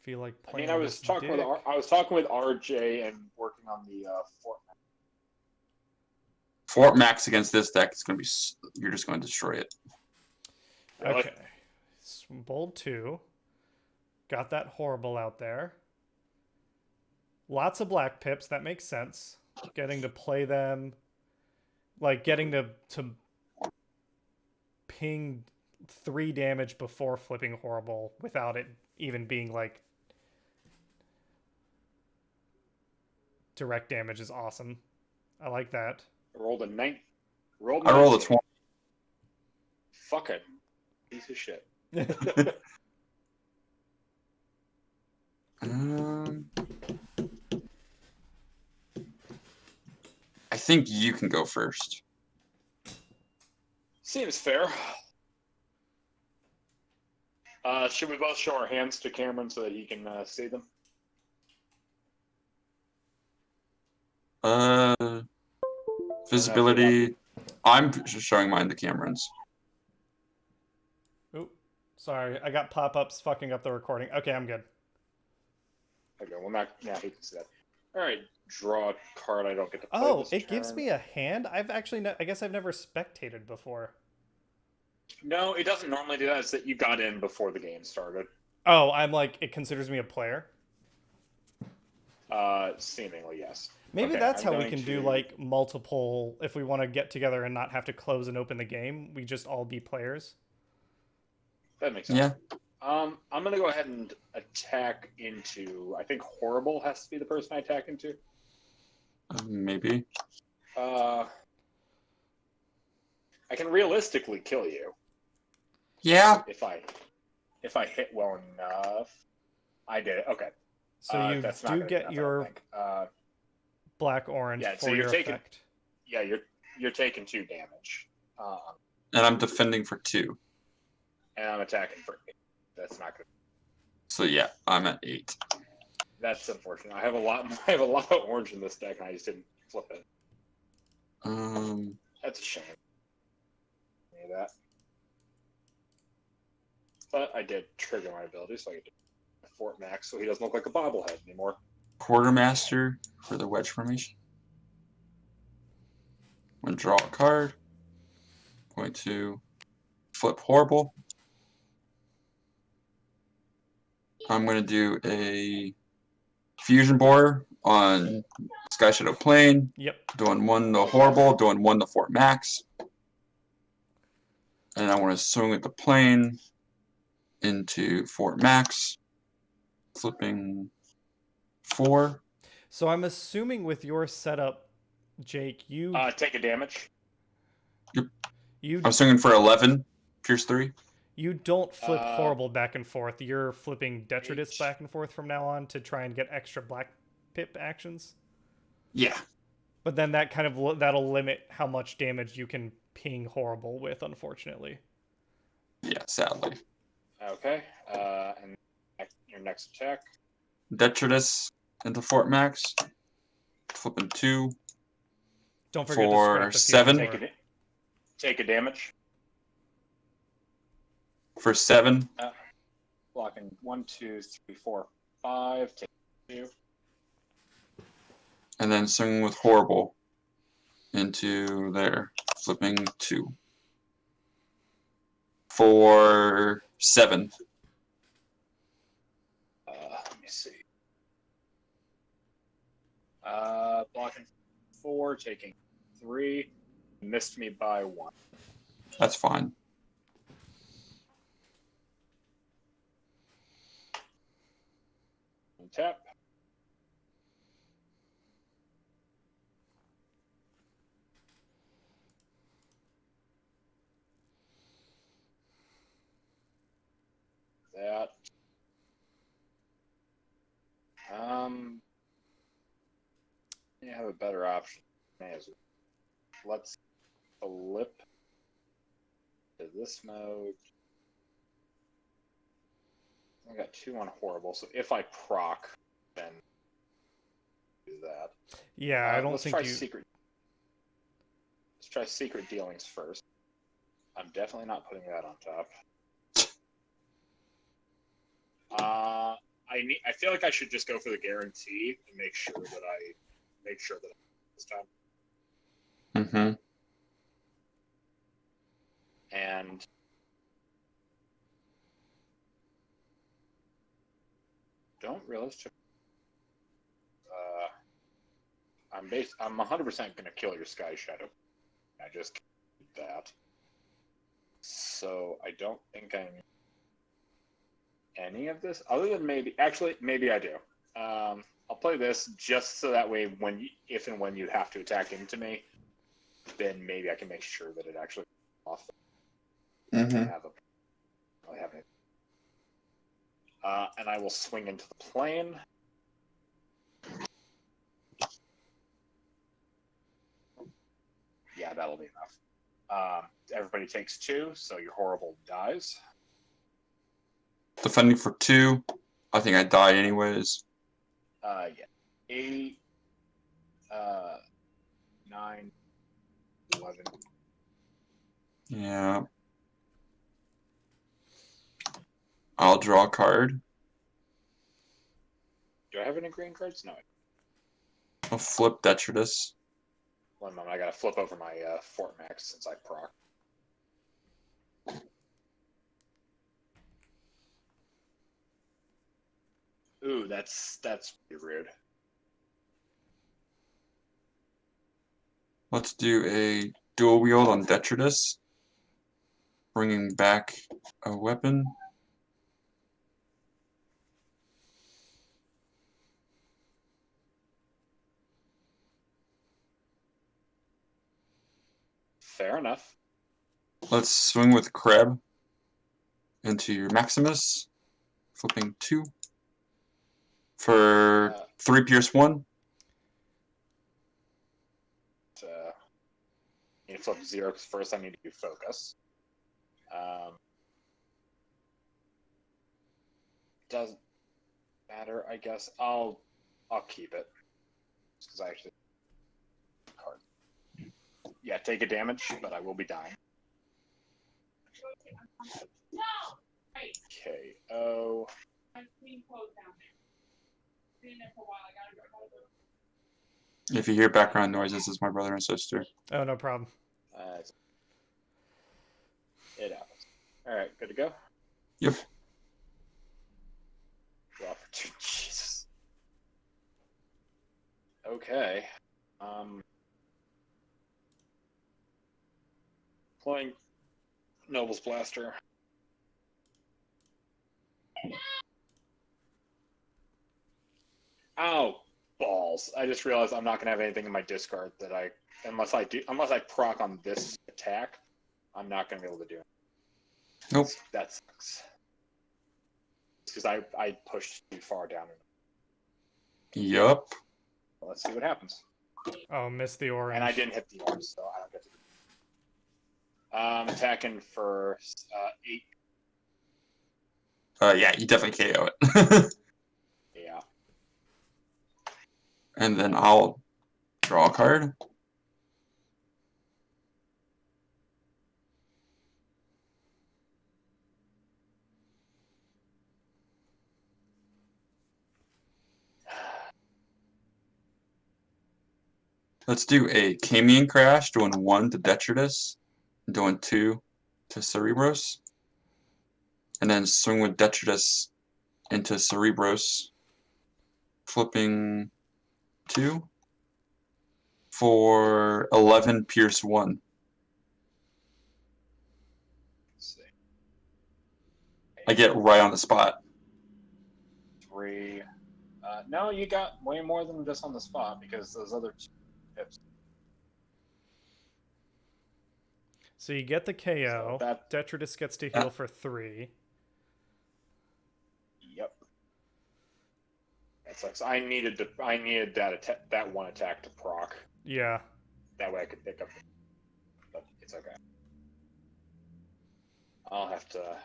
Feel like I playing mean, I was this talking with dick. I was talking with RJ and working on the Fort. Fort Max against this deck is going to be. You're just going to destroy it. Really? Okay. Bold 2. Got that horrible out there. Lots of black pips. That makes sense. Getting to play them. Like, getting to ping 3 damage before flipping horrible without it even being, like, direct damage is awesome. I like that. I rolled a 9. I rolled a 20. Fuck it. Piece of shit. I think you can go first. Seems fair. Should we both show our hands to Cameron so that he can see them? Visibility. I'm showing mine to Cameron's. Oop. Sorry, I got pop-ups fucking up the recording. Okay, I'm good. Okay, well, now he can see that. All right, draw a card I don't get to play Oh, this it gives turn. me a hand? I've actually... I guess I've never spectated before. No, it doesn't normally do that. It's that you got in before the game started. Oh, I'm like... It considers me a player? Seemingly, yes. Maybe Okay, that's I'm how we going can do, to- like, multiple... If we want to get together and not have to close and open the game, we just all be players. That makes sense. Yeah. I'm going to go ahead and attack into... I think Horrible has to be the person I attack into. Maybe. I can realistically kill you. Yeah. If I hit well enough. I did it. Okay. So you that's not do gonna get enough, your black-orange yeah, for so you're your taking- effect. Yeah, you're taking 2 damage. And I'm defending for 2. And I'm attacking for 8. That's not good. So yeah, I'm at 8. That's unfortunate. I have a lot of orange in this deck, and I just didn't flip it. That's a shame. Any of that. But I did trigger my ability, so I get Fort Max, so he doesn't look like a bobblehead anymore. Quartermaster for the wedge formation. I'm going to draw a card. Going to flip Horrible. I'm going to do a Fusion Borer on Sky Shadow Plane. Yep. Doing 1 to Horrible, doing 1 to Fort Max. And I want to swing at the plane into Fort Max. Flipping 4. So I'm assuming with your setup, Jake, you... Take a damage. I'm swinging for 11. Pierce 3. You don't flip Horrible back and forth. You're flipping Detritus H. back and forth from now on to try and get extra black pip actions. Yeah. But then that kind of that'll limit how much damage you can ping Horrible with, unfortunately. Yeah, sadly. Okay. And your next attack. Detritus into Fort Max. Flipping 2. Don't forget For to scrap the 7. Fusion Take a damage. For 7. Blocking 1, 2, 3, 4, 5. Take 2. And then swinging with Horrible into there. Flipping 2. For 7. Let me see. Blocking 4, taking 3. Missed me by 1. That's fine. Tap. That. You have a better option. Let's flip to this mode. I got 2 on Horrible, so if I proc, then do that. Yeah, I don't let's think try you... Let's try Secret Dealings first. I'm definitely not putting that on top. I feel like I should just go for the guarantee and make sure that this time. Mm-hmm. And don't realize. I'm 100% gonna kill your Sky Shadow. I just can't do that. So I don't think I need any of this, other than maybe I do. I'll play this just so that way if and when you have to attack into me, then maybe I can make sure that it actually off. Mm-hmm. I have it. And I will swing into the plane. Yeah, that'll be enough. Everybody takes 2, so your horrible dies. Defending for 2. I think I die anyways. Yeah. 8, 9, 11. Yeah. I'll draw a card. Do I have any green cards? No. I'll flip Detritus. One moment, I gotta flip over my Fort Max since I proc. Ooh, that's pretty rude. Let's do a dual wield on Detritus. Bringing back a weapon. Fair enough. Let's swing with Crab into your Maximus. Flipping 2. For 3 pierce 1. I need to flip 0 because first I need to do focus. Doesn't matter, I guess. I'll keep it because I actually card. Yeah, take a damage, but I will be dying. KO. If you hear background noises, this is my brother and sister. Oh, no problem. It happens. All right, good to go. Yep. Draw for 2. Jesus. Okay. Playing Noble's Blaster. Ow, balls! I just realized I'm not gonna have anything in my discard that unless I proc on this attack, I'm not gonna be able to do it. Nope. That sucks. Because I pushed too far down. Yup. Well, let's see what happens. Oh, missed the orange. And I didn't hit the orange, so I don't get to do it. Attacking for 8. Yeah, you definitely KO it. Yeah. And then I'll draw a card. Let's do a Camion Crash, doing 1 to Detritus, doing 2 to Cerebros. And then swing with Detritus into Cerebros, flipping 2 for 11 pierce 1. Let's see. I get right on the spot. 3. No, you got way more than just on the spot because those other 2 tips. So you get the KO. So Detritus gets to heal for 3. Yep. That sucks. I needed that one attack to proc. Yeah. That way I could pick up. But it's okay. I'll have to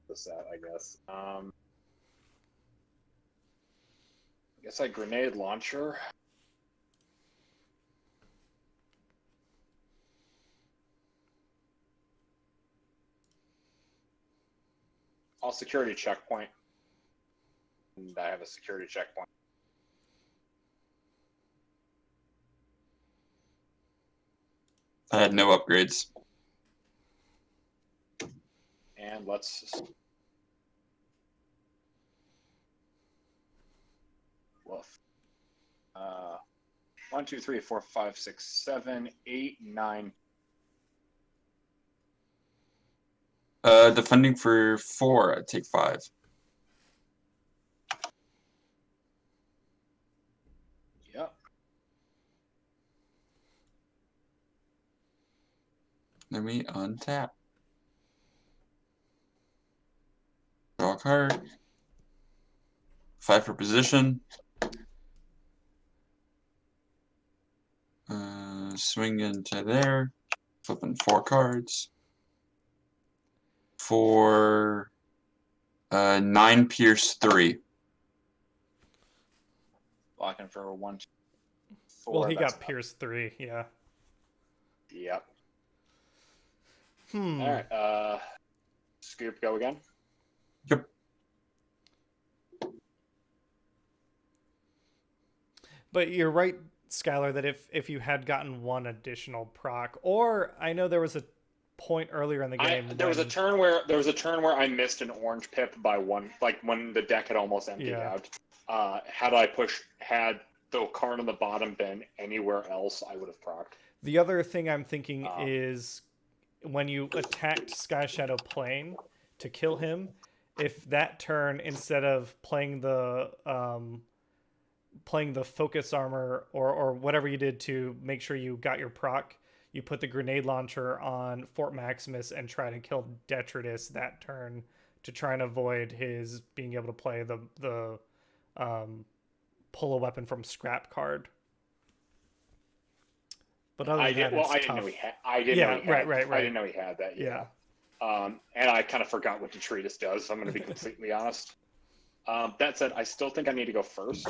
this out, I guess. I guess I grenade launcher. All security checkpoint. And I have a security checkpoint. I had no upgrades. And let's. Woof. 1, 2, 3, 4, 5, 6, 7, 8, 9. Defending for 4, I'd take 5. Yep. Then we untap. Draw a card. 5 for position. Swing into there. Flipping 4 cards. For 9 pierce 3. Blocking for 1, 2, 4. Well, he got Pierce 3, yeah. Yep. All right. Scoop, go again. Yep. But you're right, Skyler, that if you had gotten 1 additional proc, or I know there was a point earlier in the game. There was a turn where I missed an orange pip by 1, like when the deck had almost emptied out. Had the card on the bottom been anywhere else, I would have procced. The other thing I'm thinking is when you attacked Sky Shadow Plane to kill him, if that turn, instead of playing the focus armor or whatever you did to make sure you got your proc, you put the grenade launcher on Fort Maximus and try to kill Detritus that turn to try and avoid his being able to play the pull a weapon from scrap card. But other than that, I didn't know he had. I didn't know he had that. Yeah. And I kind of forgot what Detritus does. So I'm going to be completely honest. That said, I still think I need to go first.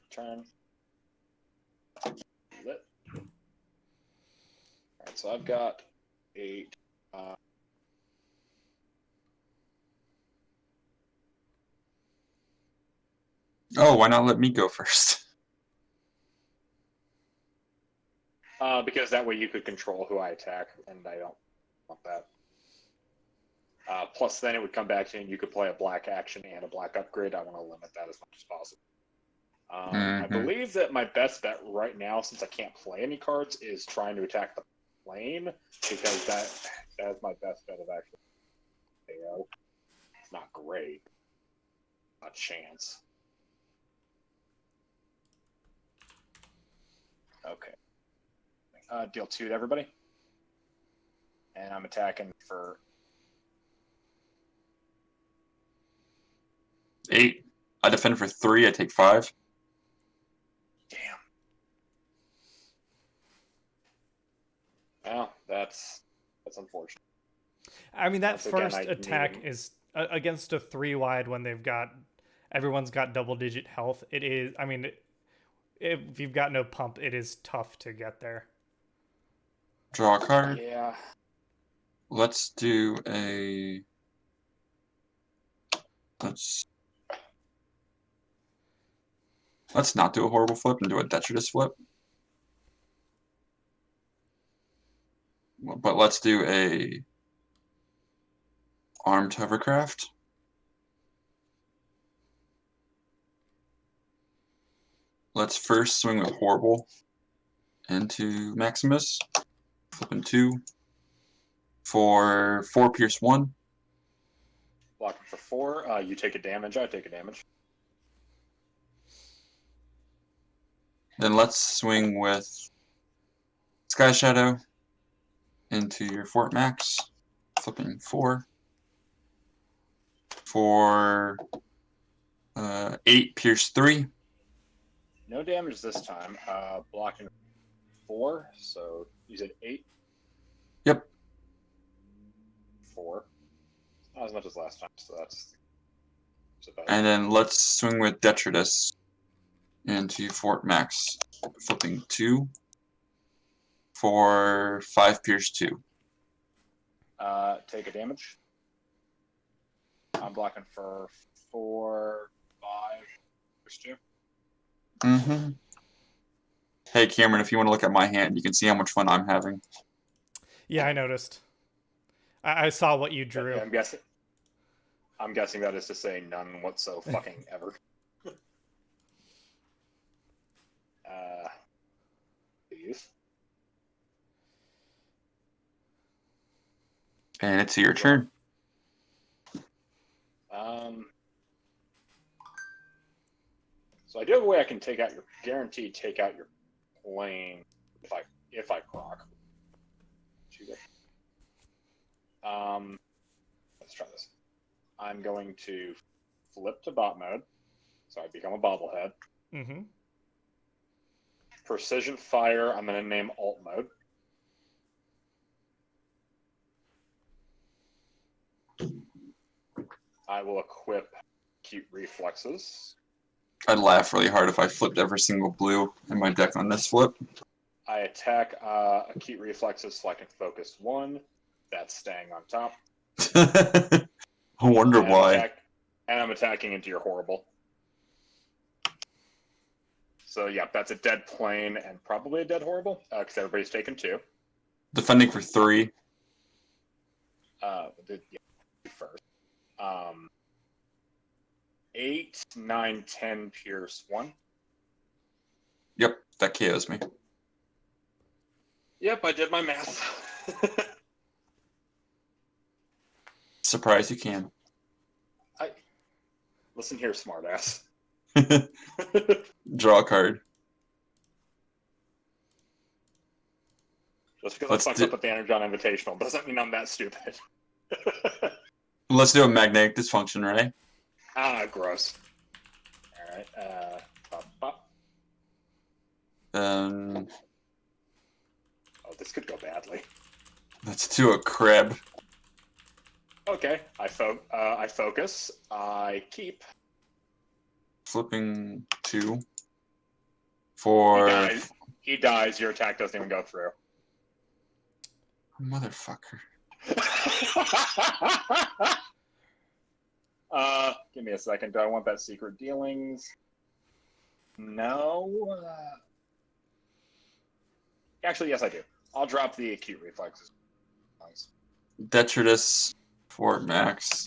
Turn. Lit. All right, so I've got 8. Oh, why not let me go first? Because that way you could control who I attack, and I don't want that. Plus, then it would come back to you, and you could play a black action and a black upgrade. I want to limit that as much as possible. I believe that my best bet right now, since I can't play any cards, is trying to attack the plane, because that is my best bet of actually KO. It's not great. Not a chance. Okay. Deal 2 to everybody. And I'm attacking for 8. I defend for 3, I take 5. Damn. Well, that's unfortunate. I mean, that Once again, first attack is against a 3-wide when everyone's got double-digit health. It is, I mean, if you've got no pump, it is tough to get there. Draw a card. Yeah. Let's do a... Let's not do a horrible flip and do a Detritus flip. But let's do a armed hovercraft. Let's first swing with horrible into Maximus. Flipping 2 for 4 pierce 1. Blocking for 4. You take a damage. I take a damage. Then let's swing with Sky Shadow into your Fort Max. Flipping 4 for 8 pierce 3. No damage this time. Blocking 4. So you said 8? Yep. 4. Not as much as last time, so that's about And then let's swing with Detritus into Fort Max. Flipping 2 for 5 pierce 2. Take a damage. I'm blocking for 4, 5. There's 2. Mm-hmm. Hey, Cameron, if you want to look at my hand, you can see how much fun I'm having. Yeah, I noticed. I saw what you drew. Yeah, I'm guessing that is to say none whatsoever fucking ever. Please. And it's your turn. So I do have a way I can guaranteed take out your plane if I proc. Let's try this. I'm going to flip to bot mode, so I become a bobblehead. Mm-hmm. Precision fire, I'm going to name alt mode. I will equip acute reflexes. I'd laugh really hard if I flipped every single blue in my deck on this flip. I attack acute reflexes so I can focus 1. That's staying on top. I wonder why. And I'm attacking into your horrible. So, yeah, that's a dead plane and probably a dead horrible, because everybody's taken 2. Defending for 3. First. 8, 9, 10, pierce 1. Yep, that KOs me. Yep, I did my math. Surprised you can. Listen here, smartass. Draw a card. Just because I fucked up at the Energon Invitational doesn't mean I'm that stupid. Let's do a magnetic dysfunction, right? Gross. Alright, pop. Oh, this could go badly. let's do a crab. Okay, I focus. I keep. Flipping 2. For... He dies. Your attack doesn't even go through. Motherfucker. Give me a second. Do I want that secret dealings? No. Actually, yes, I do. I'll drop the acute reflexes. Nice. Detritus for max.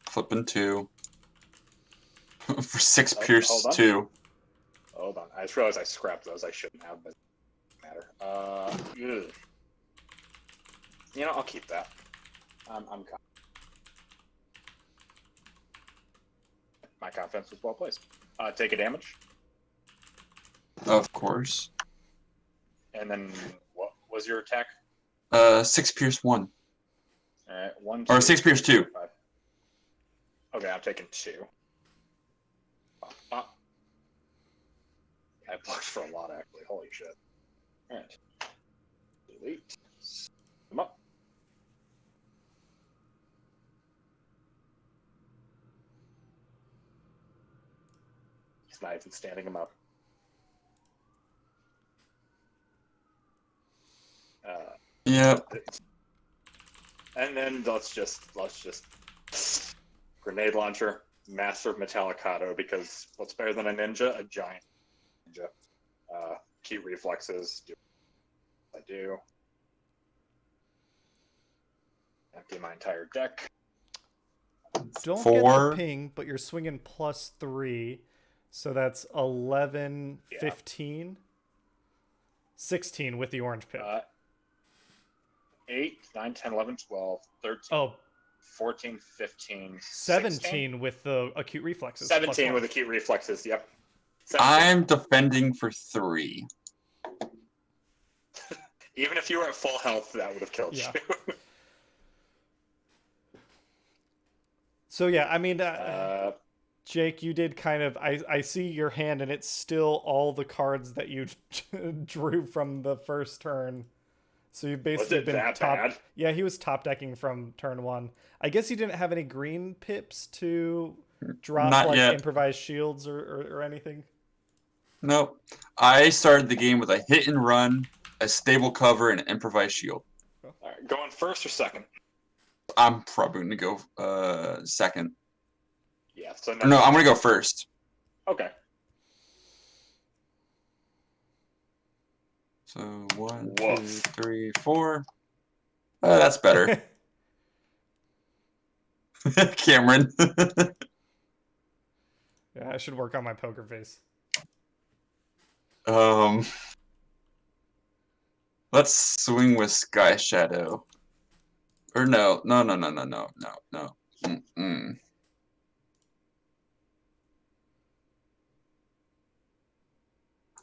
Flipping 2. For 6 pierce 2. Hold on. I just realized I scrapped those. I shouldn't have, but it doesn't matter. You know, I'll keep that. I'm confident. My confidence was well placed. Take a damage. Of course. And then what was your attack? 6 pierce 1. Alright, 1, 2, or 6 pierce 2. 5. Okay, I'm taking 2. Pop. I blocked for a lot, actually. Holy shit. Alright. Delete. Come up. He's not even standing him up. Yep. And then let's just grenade launcher, master of Metallicado, because what's better than a ninja? A giant ninja. Acute reflexes. Do what I do. Empty my entire deck. Don't 4. get the ping, but you're swinging +3, so that's 11, 15, 16 with the orange pip. 8, 9, 10, 11, 12, 13, 14, 15, 17 16? with the acute reflexes. 17 with acute reflexes, yep. 17. I'm defending for 3. Even if you were at full health, that would have killed you. So yeah, I mean, Jake, you did kind of. I see your hand, and it's still all the cards that you drew from the first turn. So you've basically been that top. bad? Yeah, he was top decking from turn 1. I guess he didn't have any green pips to drop Not yet. improvised shields or anything. Nope. I started the game with a hit and run, a stable cover, and an improvised shield. All right, going first or second? I'm probably gonna go second. Yeah. So No, I'm gonna go first. Okay. So 1, 2, Woof. 3, 4. That's better. Cameron. Yeah, I should work on my poker face. Let's swing with Sky Shadow. Or no. Mm-mm.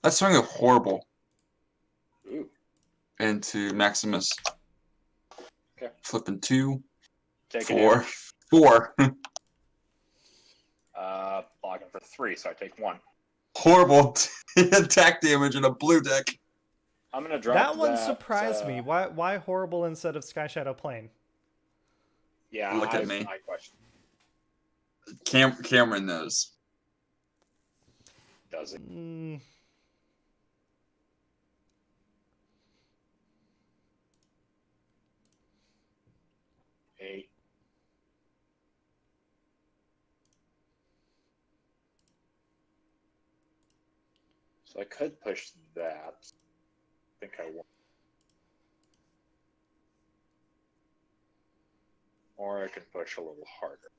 Let's swing with Horrible. Ooh. Into Maximus. Okay. Flipping 2. Take 4. 4. Blocking for 3, so I take 1. Horrible attack damage in a blue deck. I'm gonna drop That one surprised me. Why Horrible instead of Sky Shadow Plane? Yeah, Look at me. I question. Cameron knows. Does it? Eight. So I could push that. I think I want. Or I could push a little harder.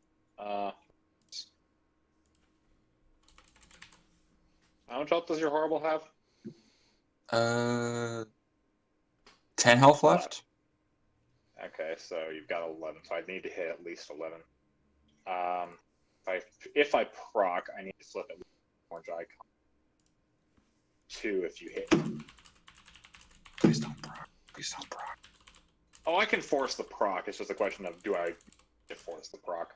How much health does your Horrible have? 10 health left. Okay, so you've got 11, so I need to hit at least 11. If I proc, I need to flip at least an orange icon. 2 if you hit. Please don't proc. Please don't proc. Oh, I can force the proc. It's just a question of do I force the proc?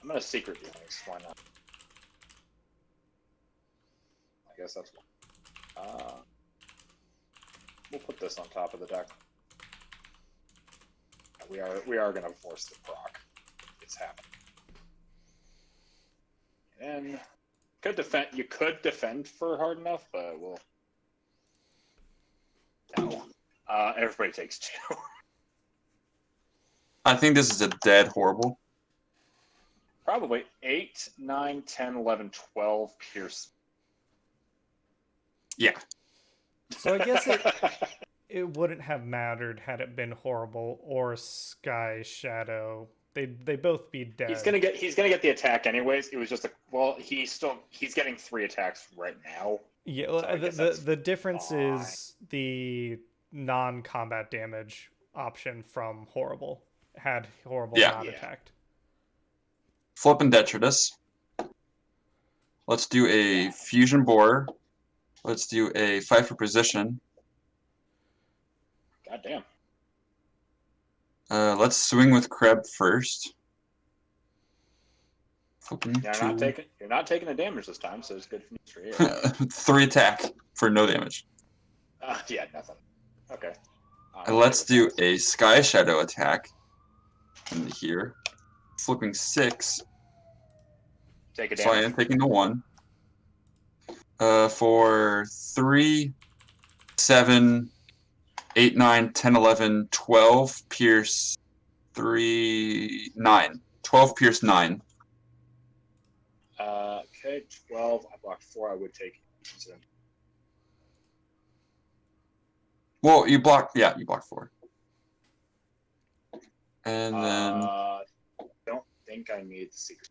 I'm gonna secret dealings. Why not? I guess that's one. We'll put this on top of the deck. We are gonna force the proc. It's happening. And could defend. You could defend for hard enough, but we'll. No. Everybody takes 2. I think this is a dead Horrible. Probably 8, 9, 10, 11, 12 pierce. Yeah. So I guess it wouldn't have mattered had it been Horrible or Sky Shadow. They both be dead. He's gonna get the attack anyways. It was just he's getting 3 attacks right now. Yeah, So the difference is the non-combat damage option from Horrible. Had Horrible not attacked. Flipping Detritus. Let's do a Fusion Borer. Let's do a fight for position. God damn. Let's swing with Kreb first. Flipping You're not taking the damage this time, so it's good for you. 3 attack for no damage. Yeah, nothing. Okay. And let's do a Sky Shadow attack into here. Flipping 6. Take a damage. So I am taking the 1. For 3, 7, 8, 9, 10, 11, 12, pierce 3, 9. 12, pierce 9. Okay, 12. I blocked 4. I would take incident. Well, you blocked 4. And then Don't think I need the secret.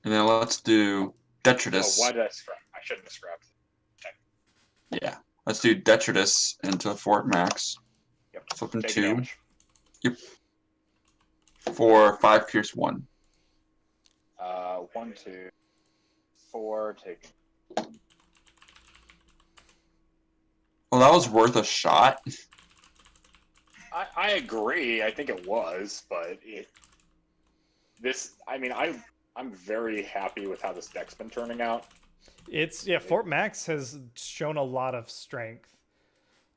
And then let's do Detritus. Oh, why did I scrap? I shouldn't have scrapped. Okay. Yeah. Let's do Detritus into Fort Max. Yep. Flipping Take 2. Damage. Yep. For 5 pierce 1. 1, 2, 4. Take. Well, that was worth a shot. I agree. I think it was, but I'm very happy with how this deck's been turning out. Fort Max has shown a lot of strength.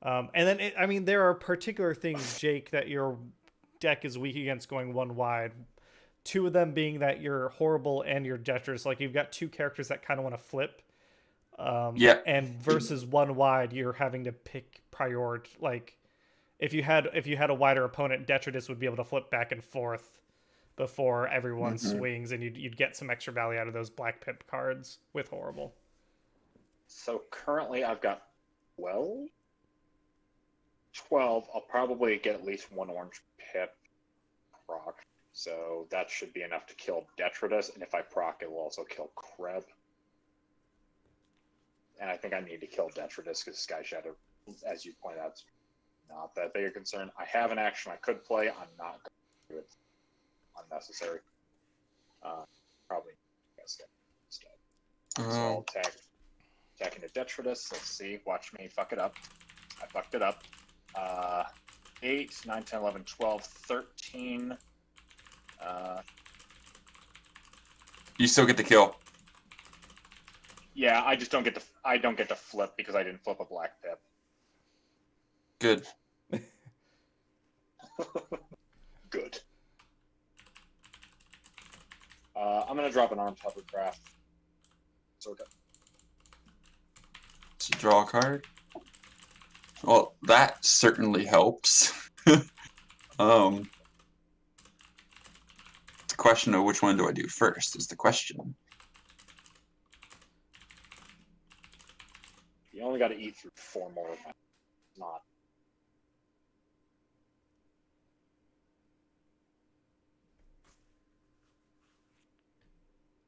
And then, there are particular things, Jake, that your deck is weak against going 1 wide. two of them being that you're horrible and you're Detritus. Like you've got two characters that kind of want to flip. Yeah. And versus one wide, you're having to pick priority. Like if you had a wider opponent, Detritus would be able to flip back and forth before everyone swings, and you'd get some extra value out of those black pip cards with horrible. So currently I've got 12. I'll probably get at least one orange pip proc. So that should be enough to kill Detritus, and if I proc, it will also kill Kreb. And I think I need to kill Detritus because Sky Shadow, as you pointed out, is not that big a concern. I have an action I could play. I'm not going to do it. Unnecessary. Probably instead. So I'll attack into Detritus. Let's see. Watch me fuck it up. I fucked it up. 8, 9, 10, 11, 12, 13. You still get the kill. Yeah, I just don't get to. I don't get to flip because I didn't flip a black pip. Good. Good. I'm gonna drop an armed hovercraft. So okay. So draw a card. Well, that certainly helps. It's a question of which one do I do first is the question. You only got to eat through 4 more. Not.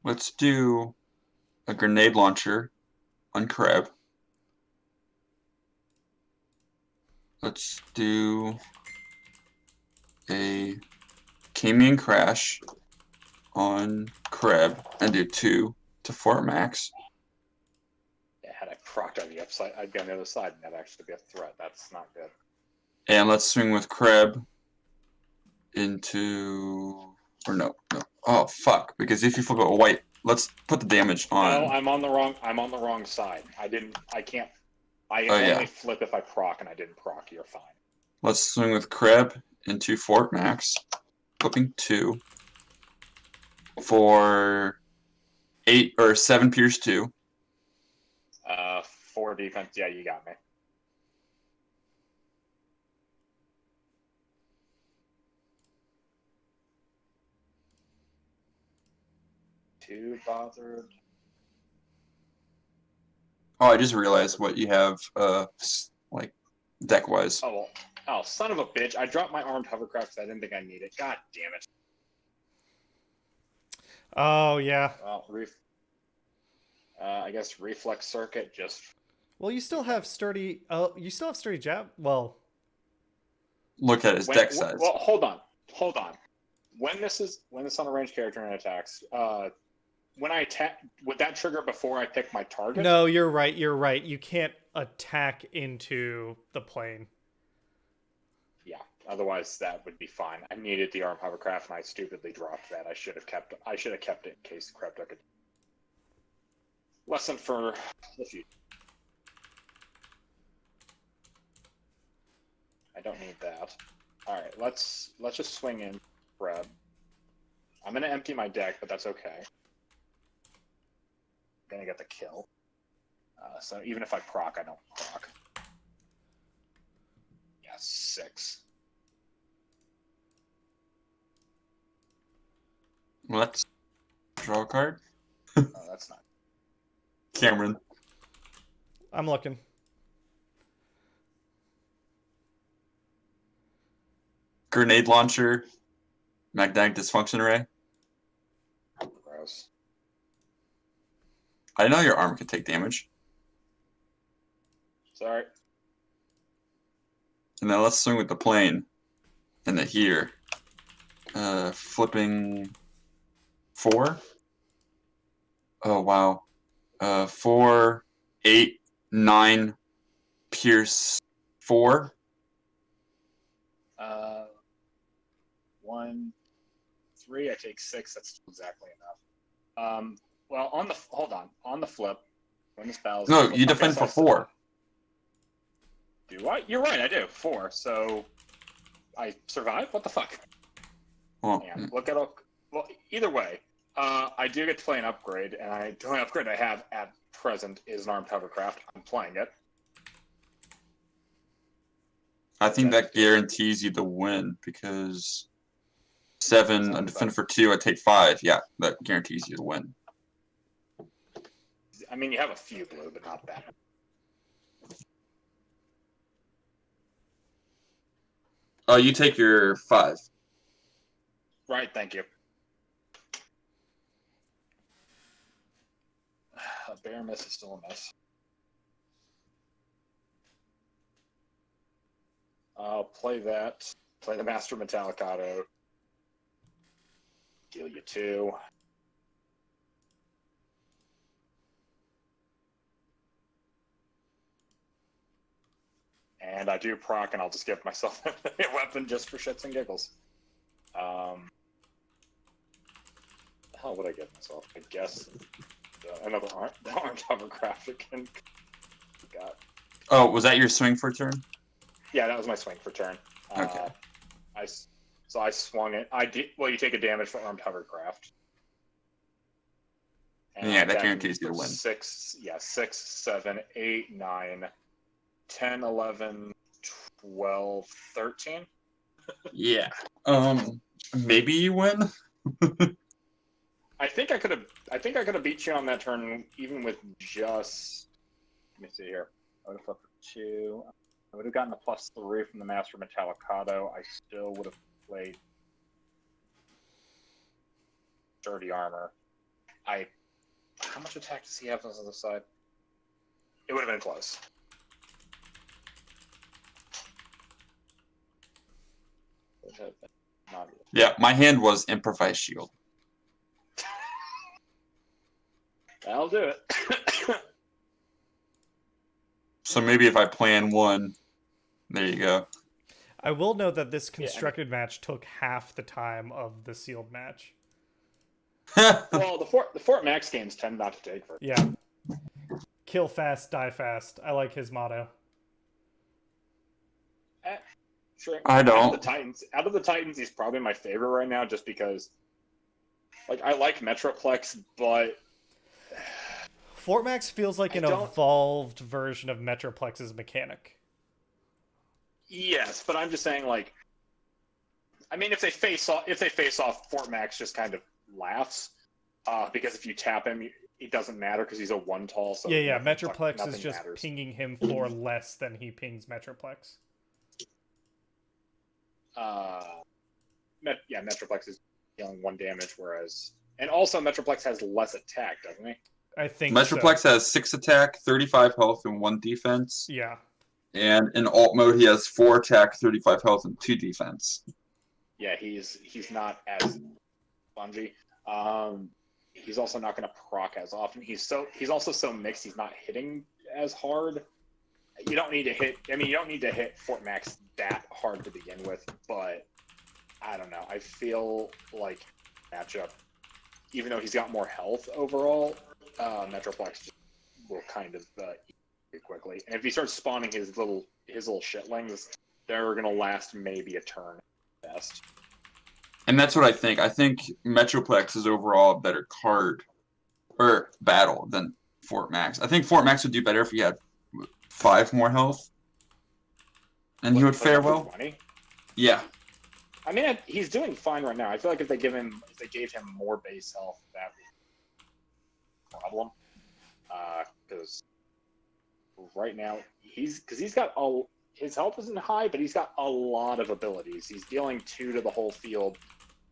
Let's do a grenade launcher on Kreb. Let's do a Camion Crash on Kreb and do 2 to Fort Max. Yeah, had I procced on the upside, I'd be on the other side, and that'd actually be a threat. That's not good. And let's swing with Kreb into... Or no. Oh, fuck. Because if you flip a white... Let's put the damage on... No, I'm on the wrong side. I can't... I only flip if I proc, and I didn't proc. You're fine. Let's swing with Kreb into Fort Max. Flipping 2 for 8 or 7 Pierce 2. 4 defense. Yeah, you got me. Too bothered. Oh, I just realized what you have, like, deck-wise. Oh, son of a bitch. I dropped my armed hovercraft because I didn't think I needed it. God damn it. Oh, yeah. Well, I guess reflex circuit just... Well, you still have sturdy... you still have sturdy jab? Well... Look at his deck size. Well, hold on. When this on a ranged character and attacks, when I attack, would that trigger before I pick my target? No, you're right. You can't attack into the plane. Yeah, otherwise that would be fine. I needed the arm hovercraft, and I stupidly dropped that. I should have kept it in case the crap took it. Lesson for the future. I don't need that. All right, let's just swing in, Brad. I'm gonna empty my deck, but that's okay. I'm gonna get the kill. So even if I proc, I don't proc. Yeah, 6. Let's draw a card. Oh, that's not. Cameron. I'm looking. Grenade launcher. Magnetic dysfunction array. Gross. I know your arm can take damage. Sorry. And then let's swing with the plane. And the here. Flipping 4. Oh, wow. 4, 8, 9, Pierce 4. 1, 3. I take 6. That's exactly enough. Well, hold on. On the flip, when this battles. No, you defend for 4. Do I? You're right. I do 4. So I survive. What the fuck? Well, Man, look at all. Well, either way, I do get to play an upgrade, and the only upgrade I have at present is an armed hovercraft. I'm playing it. I think that guarantees you the win because 7, a defend for 2, I take 5. Yeah, that guarantees you the win. I mean, you have a few blue, but not that. Oh, you take your 5. Right, thank you. A bear miss is still a miss. I'll play that. Play the Master Metallicado. Deal you 2. And I do proc, and I'll just give myself a weapon just for shits and giggles. The hell would I give myself? I guess another armed hovercraft again. God. Oh, was that your swing for turn? Yeah, that was my swing for turn. Okay. So I swung it. I did. Well, you take a damage for armed hovercraft. And yeah, that guarantees you to win. 6, 7, 8, 9, 10, 11, 12, 13. Yeah. Maybe you win. I think I could have beat you on that turn even with just. Let me see here. I would have flipped for 2. I would have gotten a +3 from the Master Metallicado. I still would have played Sturdy Armor. How much attack does he have on the other side? It would have been close. Yeah, my hand was improvised shield. I'll do it. So maybe if I plan 1, there you go. I will note that this constructed match took half the time of the sealed match. Well, the Fort Max games tend not to take for. Yeah. Kill fast, die fast. I like his motto. Sure. I don't. Out of the Titans, he's probably my favorite right now, just because. Like, I like Metroplex, but Fort Max feels like an evolved version of Metroplex's mechanic. Yes, but I'm just saying, like, I mean, if they face off, Fort Max just kind of laughs, because if you tap him, it doesn't matter because he's a 1 tall. So yeah. Metroplex is just matters. pinging him for less than he pings Metroplex. Metroplex is dealing 1 damage, and also Metroplex has less attack, doesn't he? I think Metroplex so. has 6 attack, 35 health, and 1 defense. Yeah. And in alt mode, he has 4 attack, 35 health, and 2 defense. Yeah, he's not as spongy. He's also not going to proc as often. He's also so mixed. He's not hitting as hard. You don't need to hit. I mean, you don't need to hit Fort Max that hard to begin with. But I don't know. I feel like matchup, even though he's got more health overall, Metroplex just will kind of eat quickly. And if he starts spawning his little shitlings, they're gonna last maybe a turn at best. And that's what I think. I think Metroplex is overall a better card or battle than Fort Max. I think Fort Max would do better if he had 5 more health, and he would fare well. 20? Yeah. I mean, he's doing fine right now. I feel like if they gave him more base health, that would be a problem. Because right now he's got his health isn't high, but he's got a lot of abilities. He's dealing 2 to the whole field,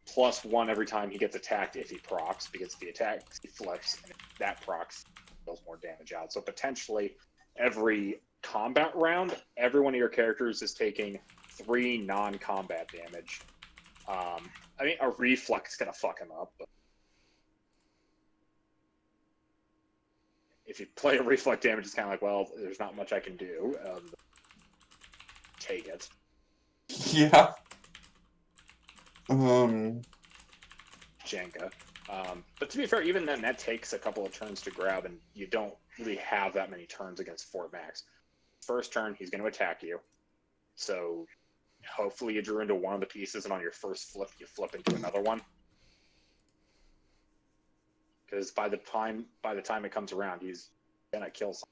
+1 every time he gets attacked if he procs, because if he attacks, he flips, and if that procs, deals more damage out. So potentially every combat round, every one of your characters is taking 3 non-combat damage. I mean, a reflex is gonna fuck him up, but if you play a reflect damage, it's kind of like, well, there's not much I can do. Take it. Yeah. Jenga. But to be fair, even then, that takes a couple of turns to grab, and you don't really have that many turns against Fort Max. First turn, he's going to attack you. So hopefully you drew into one of the pieces, and on your first flip, you flip into another one. because by the time it comes around, he's gonna kill something.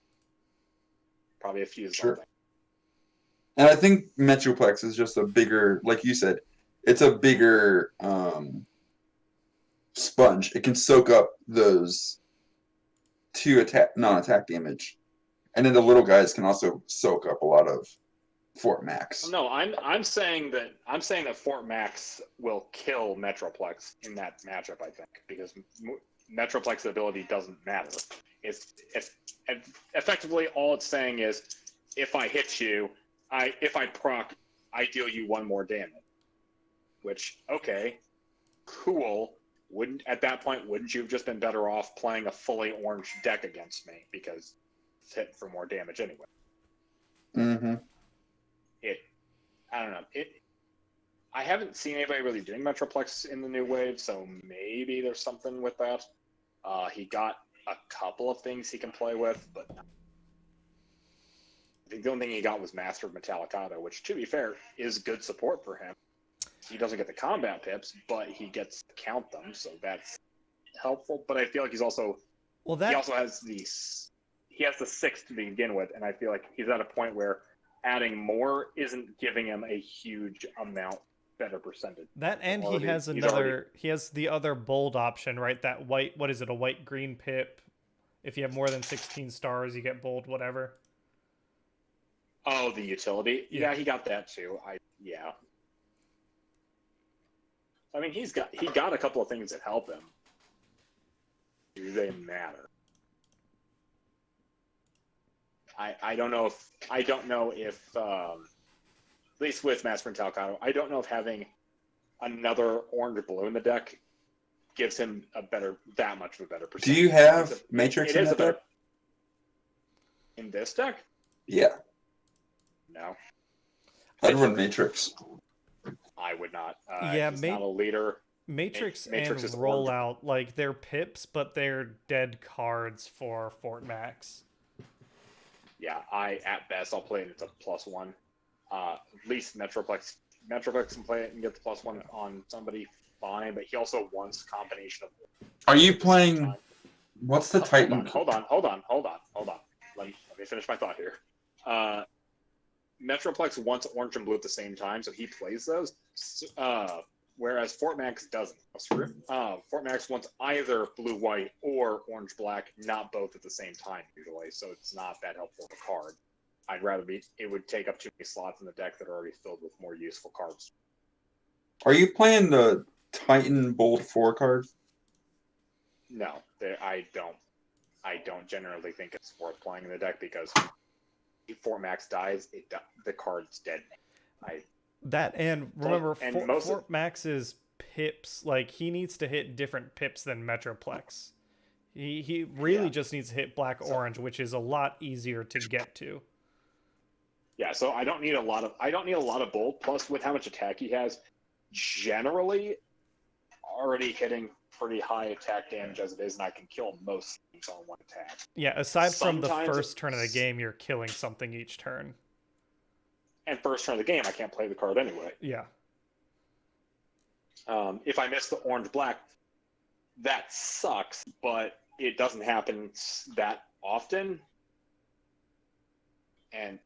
Probably a few Sure. something. And I think Metroplex is just a bigger, like you said, it's a bigger sponge. It can soak up those 2 non-attack damage, and then the little guys can also soak up a lot of Fort Max. No, I'm saying that Fort Max will kill Metroplex in that matchup. I think because Metroplex's ability doesn't matter. It's effectively all it's saying is if I hit you, if I proc, I deal you 1 more damage. Which, okay, cool. At that point, wouldn't you have just been better off playing a fully orange deck against me because it's hit for more damage anyway? Mm-hmm. I don't know. I haven't seen anybody really doing Metroplex in the new wave, so maybe there's something with that. He got a couple of things he can play with, but I think the only thing he got was Master of Metallicado, which, to be fair, is good support for him. He doesn't get the combat pips, but he gets to count them, so that's helpful. But I feel like he also has the 6 to begin with, and I feel like he's at a point where adding more isn't giving him a huge amount better percentage. That and he has the other bold option, right? That white, what is it, a white-green pip? If you have more than 16 stars, you get bold, whatever. Oh, the utility? Yeah, he got that too. I mean, he got a couple of things that help him. Do they matter? I don't know if at least with Master and Talcado, I don't know if having another orange or blue in the deck gives him that much of a better percentage. Do you have Matrix in that deck? In this deck? Yeah. No. I'd run Matrix. I would not. He's not a leader. Matrix and is Rollout, like, they're pips, but they're dead cards for Fort Max. Yeah, at best I'll play it. It's a +1. At least Metroplex can play it and get the +1 on somebody. Fine, but he also wants a combination of. Are you playing? What's the Titan? Hold on. Let me finish my thought here. Metroplex wants orange and blue at the same time, so he plays those. Whereas Fort Max doesn't. Fort Max wants either blue-white or orange-black, not both at the same time usually, so it's not that helpful of a card. I'd rather it would take up too many slots in the deck that are already filled with more useful cards. Are you playing the Titan Bold 4 card? No, I don't. I don't generally think it's worth playing in the deck because if Fort Max dies, the card's dead. Fort Max's pips, like, he needs to hit different pips than Metroplex. He really just needs to hit black-orange, which is a lot easier to get to. Yeah, so I don't need a lot of bold. Plus, with how much attack he has, generally already hitting pretty high attack damage as it is, and I can kill most things on 1 attack. Yeah, aside from the first turn of the game, you're killing something each turn. And first turn of the game, I can't play the card anyway. Yeah. If I miss the orange-black, that sucks, but it doesn't happen that often. And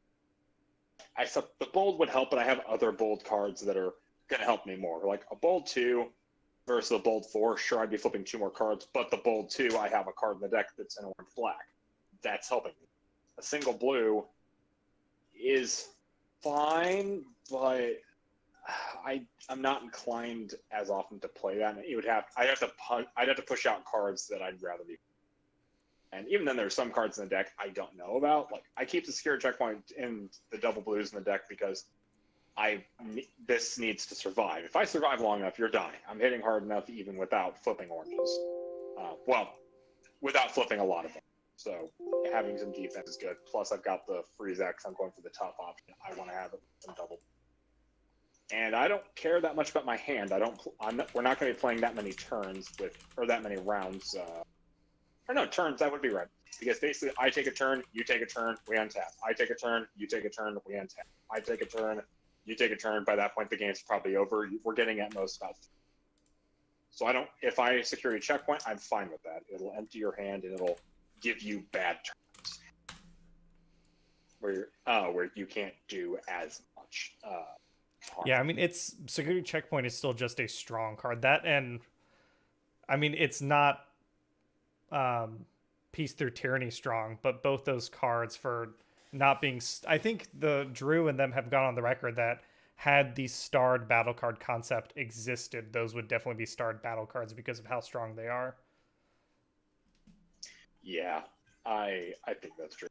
I thought the bold would help, but I have other bold cards that are going to help me more. Like a bold 2 versus a bold 4. Sure, I'd be flipping 2 more cards, but the bold 2, I have a card in the deck that's an orange-black. That's helping me. A single blue is fine, but I'm not inclined as often to play that. I'd have to push out cards that I'd rather be. And even then, there's some cards in the deck I don't know about. Like I keep the secure checkpoint in the double blues in the deck because this needs to survive. If I survive long enough, you're dying. I'm hitting hard enough even without flipping oranges. Without flipping a lot of them. So having some defense is good. Plus, I've got the freeze X. I'm going for the tough option. I want to have some double. And I don't care that much about my hand. We're not going to be playing that many turns or that many rounds. Turns. That would be right. Because basically, I take a turn, you take a turn, we untap. I take a turn, you take a turn, we untap. I take a turn, you take a turn. By that point, the game's probably over. We're getting at most about. So I don't. If I secure a checkpoint, I'm fine with that. It'll empty your hand and it'll give you bad turns where you can't do as much harm. Yeah, I mean, it's security checkpoint is still just a strong card. That, and I mean, it's not Peace Through Tyranny strong, but both those cards for not being. I think the Drew and them have gone on the record that had the starred battle card concept existed, those would definitely be starred battle cards because of how strong they are. Yeah, I think that's true.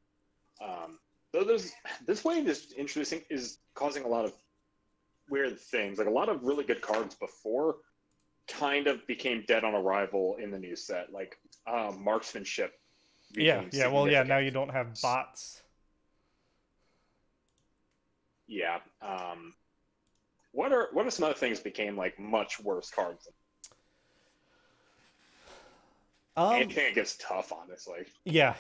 Though this wave is causing a lot of weird things. Like a lot of really good cards before kind of became dead on arrival in the new set. Like marksmanship. Yeah. Well, yeah. Now you don't have bots. Yeah. What are some other things became like much worse cards? Anything that gets tough, honestly. Yeah.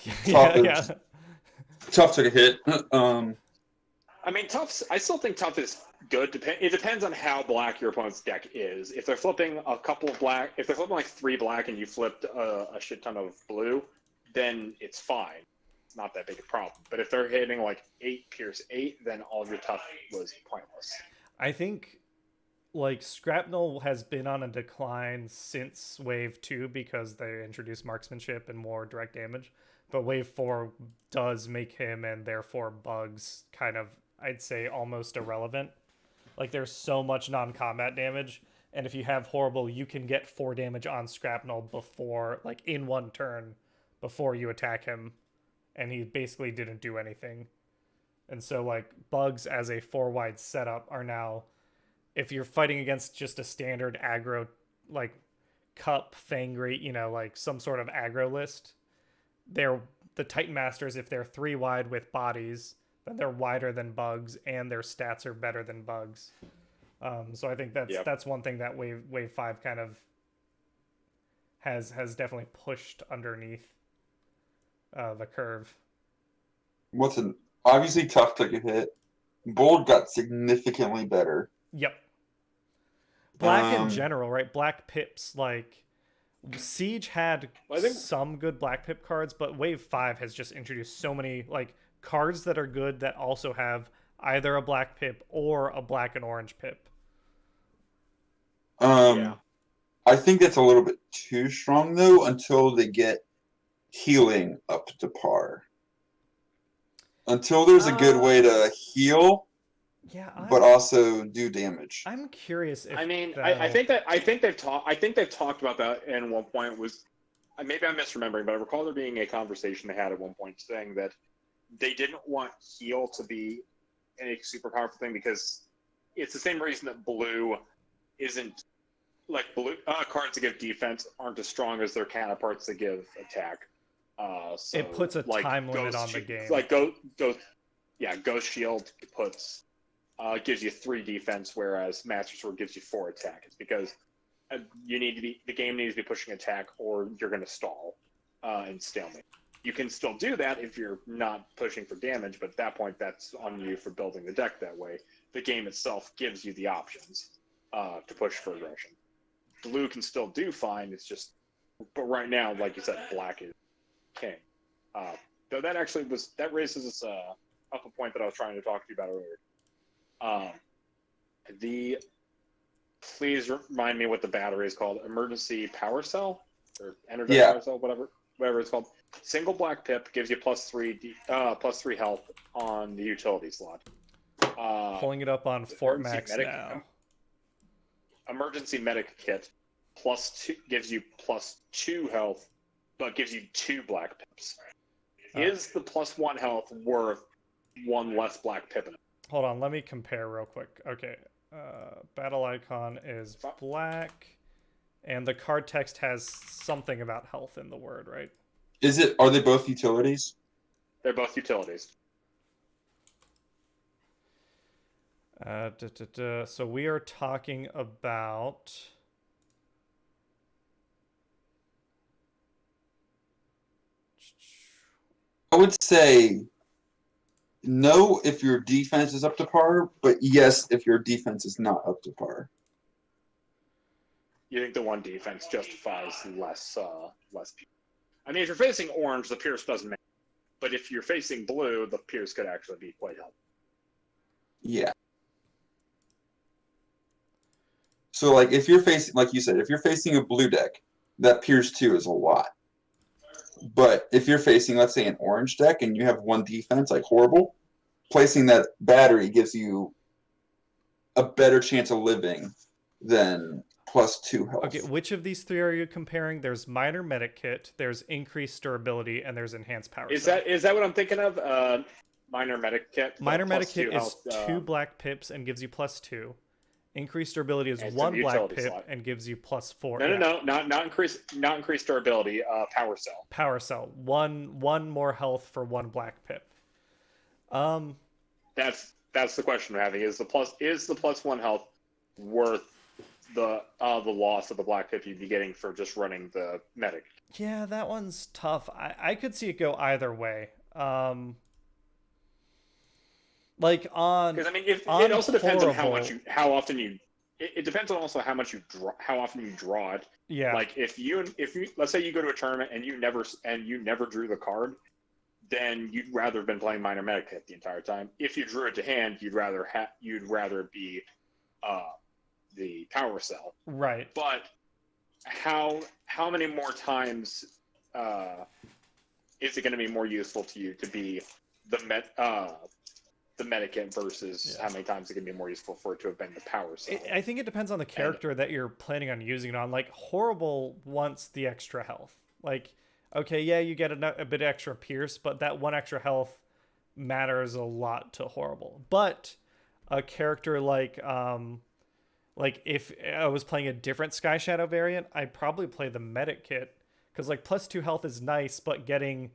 Tough took a hit. I mean, I still think tough is good. It depends on how black your opponent's deck is. If they're flipping a couple of black, if they're flipping like 3 black and you flipped a shit ton of blue, then it's fine. It's not that big a problem. But if they're hitting like 8 Pierce 8, then all your tough was pointless. I think like Scrapnel has been on a decline since Wave 2 because they introduced marksmanship and more direct damage. But Wave 4 does make him and therefore bugs kind of, I'd say, almost irrelevant. Like there's so much non-combat damage, and if you have horrible, you can get 4 damage on Scrapnel before, like in one turn, before you attack him, and he basically didn't do anything. And so like bugs as a 4-wide setup are now, if you're fighting against just a standard aggro, like Cup, Fangry, like some sort of aggro list, they're the Titan Masters, if they're 3 wide with bodies, then they're wider than bugs, and their stats are better than bugs. So I think that's one thing that Wave 5 kind of has definitely pushed underneath the curve. Obviously tough took a hit. Bold got significantly better. Yep. Black in general, right? Black pips, like Siege had some good black pip cards, but Wave 5 has just introduced so many like cards that are good that also have either a black pip or a black and orange pip. I think that's a little bit too strong though until they get healing up to par. Until there's a good way to heal, but also do damage. I'm curious. If I think they've talked about that. And one point was, maybe I'm misremembering, but I recall there being a conversation they had at one point saying that they didn't want heal to be any super powerful thing because it's the same reason that blue isn't like blue cards that give defense aren't as strong as their counterparts that give attack. So, it puts a time limit on the game. Like Ghost Shield gives you 3 defense, whereas Master Sword gives you 4 attack. It's because the game needs to be pushing attack, or you're going to stall and stalemate. You can still do that if you're not pushing for damage, but at that point, that's on you for building the deck that way. The game itself gives you the options to push for aggression. Blue can still do fine. It's just, but right now, like you said, black is king. Though that raises us up a point that I was trying to talk to you about earlier. Please remind me what the battery is called. Emergency power cell or energy power cell, whatever it's called. Single black pip gives you +3 health on the utility slot. Pulling it up on Fort Max now. Emergency medic kit +2 gives you +2 health, but gives you 2 black pips. Is the +1 health worth 1 less black pip? Hold on, let me compare real quick. Okay, battle icon is black, and the card text has something about health in the word, right? Are they both utilities? They're both utilities. So we are talking about. I would say no if your defense is up to par, but yes if your defense is not up to par. You think the 1 defense justifies less pierce. I mean, if you're facing orange, the pierce doesn't matter. But if you're facing blue, the pierce could actually be quite helpful. Yeah. So, like, if you're facing, like you said, if you're facing a blue deck, that Pierce 2 is a lot. But if you're facing, let's say, an orange deck and you have 1 defense, like horrible, placing that battery gives you a better chance of living than +2 health. Okay, which of these 3 are you comparing? There's minor medic kit, there's increased durability, and there's enhanced power. Is that what I'm thinking of? Minor medic kit. Minor medic kit is health, 2 black pips and gives you +2. Increased durability is And 1 black pip slot. and gives you +4. No, not increased durability. Power cell. Power cell. One more health for 1 black pip. That's the question we're having. Is the +1 health worth the loss of the black pip you'd be getting for just running the medic? Yeah, that one's tough. I could see it go either way. Like on, because I mean, it also depends on how often you. It depends on also how often you draw it. Yeah. Like if you let's say you go to a tournament and you never drew the card, then you'd rather have been playing minor medic kit the entire time. If you drew it to hand, you'd rather be the power cell. Right. But how many more times is it going to be more useful to you to be the medikit versus how many times it can be more useful for it to have been the power cell? I think it depends on the character that you're planning on using it on. Like, Horrible wants the extra health. Like, okay, yeah, you get a bit extra pierce, but that 1 extra health matters a lot to Horrible. But a character like if I was playing a different Sky Shadow variant, I'd probably play the medic kit, because like +2 health is nice, but getting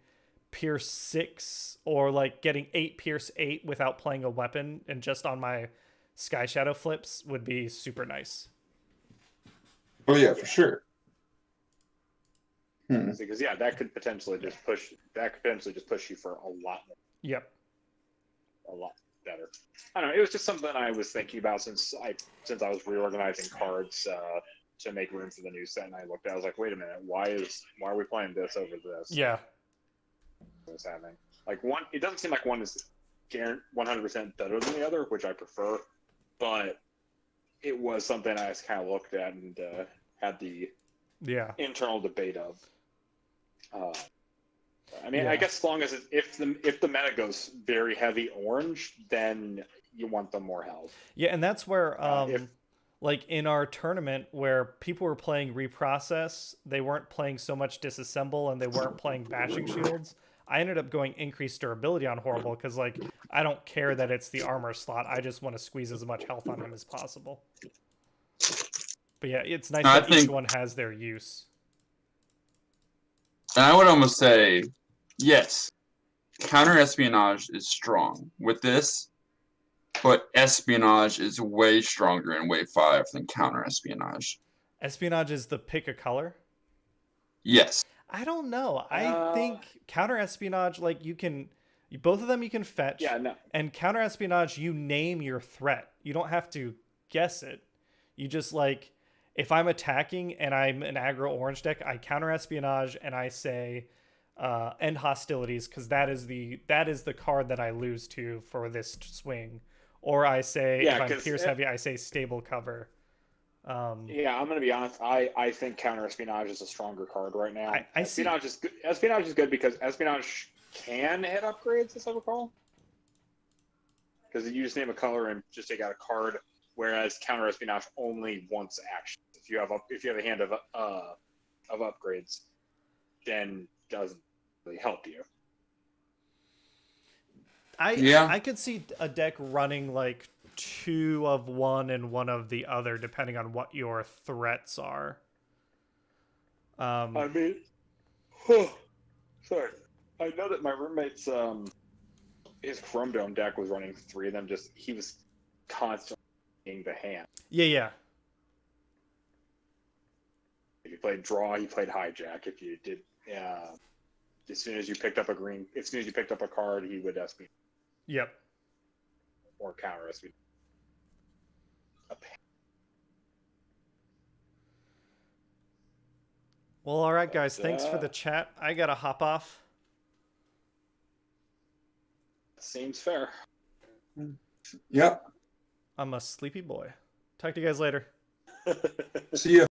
Pierce 6 or like getting 8 Pierce 8 without playing a weapon and just on my Sky Shadow flips would be super nice. Oh yeah, for sure. Because that could potentially just push you for a lot more. Yep. A lot better. I don't know. It was just something I was thinking about since I was reorganizing cards to make room for the new set, and I looked at it, I was like, wait a minute, why are we playing this over this? Yeah. What's happening? Like it doesn't seem like one is 100% better than the other, which I prefer, but it was something I kind of looked at and had the internal debate of. I mean, I guess as long as if the meta goes very heavy orange, then you want them more health. Yeah, and that's where like in our tournament where people were playing reprocess, they weren't playing so much disassemble and they weren't playing bashing shields. I ended up going increased durability on Horrible because, like, I don't care that it's the armor slot. I just want to squeeze as much health on him as possible. But yeah, it's nice that each one has their use. And I would almost say, yes, counter espionage is strong with this, but espionage is way stronger in Wave 5 than counter espionage. Espionage is the pick a color? Yes. I don't know. I think counter espionage, like both of them you can fetch. Yeah, no. And counter espionage, you name your threat. You don't have to guess it. You just like, if I'm attacking and I'm an aggro orange deck, I counter espionage and I say end hostilities, because that is the card that I lose to for this swing. Or I say, if I'm pierce heavy, I say stable cover. I'm going to be honest. I think counter espionage is a stronger card right now. Espionage is good. Espionage is good because espionage can hit upgrades, as I recall. Because you just name a color and just take out a card, whereas counter espionage only wants action. If you have a hand of upgrades, then doesn't really help you. I could see a deck running like 2 of one and 1 of the other, depending on what your threats are. I mean, sorry. I know that my roommate's his Chrome Dome deck was running 3 of them. He was constantly getting the hand. Yeah. If you played draw, he played hijack. If you did, as soon as you picked up a card, he would SP. Yep. Or counter SP. Well, all right, guys. Thanks for the chat. I gotta hop off. Seems fair. Yep. I'm a sleepy boy. Talk to you guys later. See ya.